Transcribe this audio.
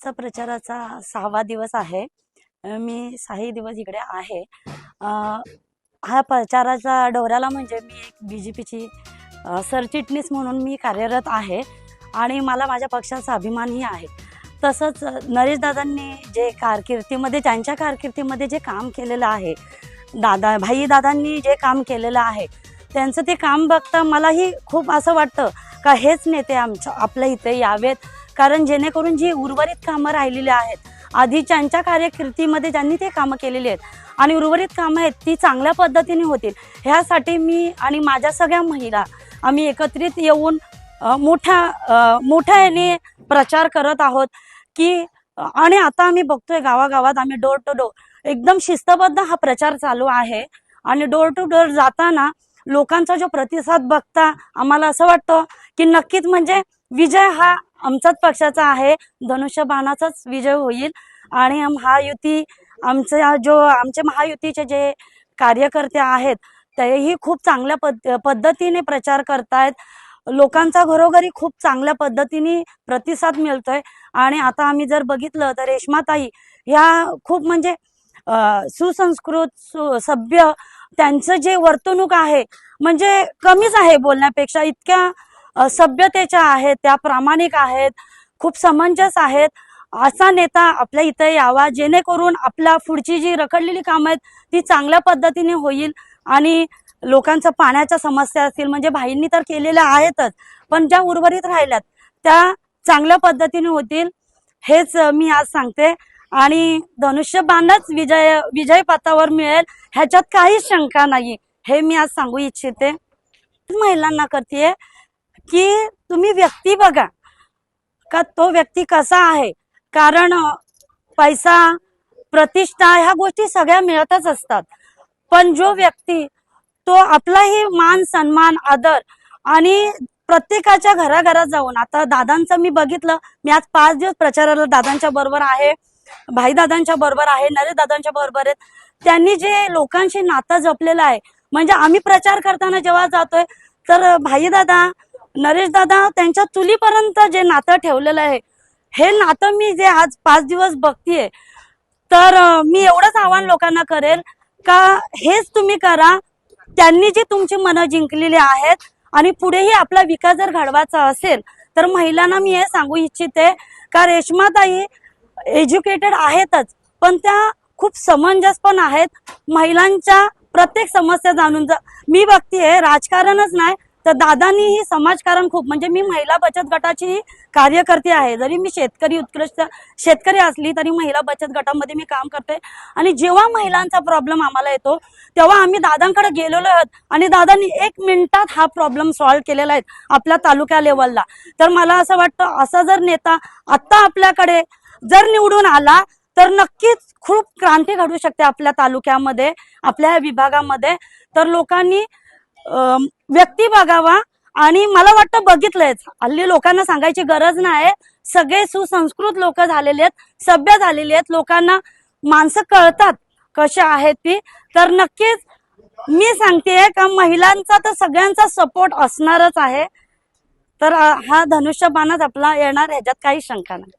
आजचा प्रचाराचा 6वा दिवस आहे। मी 6ही दिवस इकडे आहे। हा प्रचाराचा दौऱ्याला म्हणजे मी एक बीजेपीची सरचिटणीस म्हणून मी कार्यरत आहे आणि मला माझ्या पक्षाचा अभिमानही आहे। तसंच नरेश दादांनी जे त्यांच्या कारकिर्दीमध्ये जे काम केलेलं आहे, भाई दादांनी जे काम केलेलं आहे, त्यांचं ते काम बघता मलाही खूप असं वाटतं का हेच नेते आपल्या इथे यावेत, कारण जेणेकरून जी उर्वरित कामं राहिलेली आहेत आधी त्यांच्या कार्यकिर्दीमध्ये ज्यांनी ते कामं केलेली आहेत आणि उर्वरित कामं आहेत ती चांगल्या पद्धतीने होतील, ह्यासाठी मी आणि माझ्या सगळ्या महिला आम्ही एकत्रित येऊन मोठ्या याने प्रचार करत आहोत की आणि आता आम्ही बघतोय गावागावात आम्ही डोर टू डोर एकदम शिस्तबद्ध हा प्रचार चालू आहे आणि डोर टू डोर जाताना लोकांचा जो प्रतिसाद बघता आम्हाला असं वाटतं की नक्कीच म्हणजे विजय हा आमच्याच पक्षाचा आहे, धनुष्यबाणाचाच विजय होईल आणि आमचे महायुतीचे जे कार्यकर्ते आहेत तेही खूप चांगल्या पद्धतीने प्रचार करतायत। लोकांचा घरोघरी खूप चांगल्या पद्धतीने प्रतिसाद मिळतोय आणि आता आम्ही जर बघितलं तर रेश्माताई ह्या खूप म्हणजे सुसंस्कृत सभ्य त्यांचं जे वर्तणूक आहे म्हणजे कमीच आहे बोलण्यापेक्षा, इतक्या सभ्यतेच्या आहेत, त्या प्रामाणिक आहेत, खूप समंजस आहेत। असा नेता आपल्या इथे यावा जेणेकरून आपल्या पुढची जी रखडलेली कामं आहेत ती चांगल्या पद्धतीने होईल आणि लोकांच्या पाण्याच्या समस्या असतील म्हणजे भाईंनी तर केलेल्या आहेतच, पण ज्या उर्वरित राहिल्यात त्या चांगल्या पद्धतीने होतील हेच मी आज सांगते आणि धनुष्यबाणच विजय पथावर मिळेल ह्याच्यात काहीच शंका नाही, हे मी आज सांगू इच्छिते। महिलांना करते की तुम्ही व्यक्ती बघा का तो व्यक्ती कसा आहे, कारण पैसा प्रतिष्ठा ह्या गोष्टी सगळ्या मिळतच असतात, पण जो व्यक्ती तो आपलाही मान सन्मान आदर आणि प्रत्येकाच्या घराघरात जाऊन, आता दादांचं मी बघितलं, मी आज 5 दिवस प्रचाराला दादांच्या बरोबर आहे, भाई दादांच्या बरोबर आहे, नरेश दादांच्या बरोबर आहेत, त्यांनी जे लोकांशी नातं जपलेलं आहे म्हणजे आम्ही प्रचार करताना जेव्हा जातोय तर भाई दादा नरेश दादा त्यांच्या चुलीपर्यंत जे नातं ठेवलेलं आहे हे नातं मी जे आज 5 दिवस बघतीये, तर मी एवढंच आव्हान लोकांना करेल का हेच तुम्ही करा। त्यांनी जी तुमची मनं जिंकलेली आहेत आणि पुढेही आपला विकास जर घडवायचा असेल तर महिलांना मी हे सांगू इच्छिते का रेश्माताई एज्युकेटेड आहेतच, पण त्या खूप समंजस पण आहेत। महिलांच्या प्रत्येक समस्या जाणून मी बघतीये, राजकारणच नाही तर दादांनीही समाजकारण खूप, म्हणजे मी महिला बचत गटाची कार्यकर्ती आहे, जरी मी उत्कृष्ट शेतकरी असली तरी महिला बचत गटामध्ये मी काम करते आणि जेव्हा महिलांचा प्रॉब्लेम आम्हाला येतो तेव्हा आम्ही दादांकडे गेलेलो आहोत आणि दादांनी 1 मिनिटात हा प्रॉब्लेम सॉल्व्ह केलेला आहे आपल्या तालुक्या लेवलला। तर मला असं वाटतं असा जर नेता आता आपल्याकडे जर निवडून आला तर नक्कीच खूप क्रांती घडू शकते आपल्या तालुक्यामध्ये, आपल्या विभागामध्ये। तर लोकांनी व्यक्ती बघावा आणि मला वाटतं बघितलंयच, हल्ली लोकांना सांगायची गरज नाही, सगळे सुसंस्कृत लोक झालेले आहेत, सभ्य झालेले आहेत, लोकांना माणसं कळतात कशी आहेत ती। तर नक्कीच मी सांगतेय का महिलांचा तर सगळ्यांचा सपोर्ट असणारच आहे, तर हा धनुष्यबाणच आपला येणार ह्याच्यात काही शंका नाही।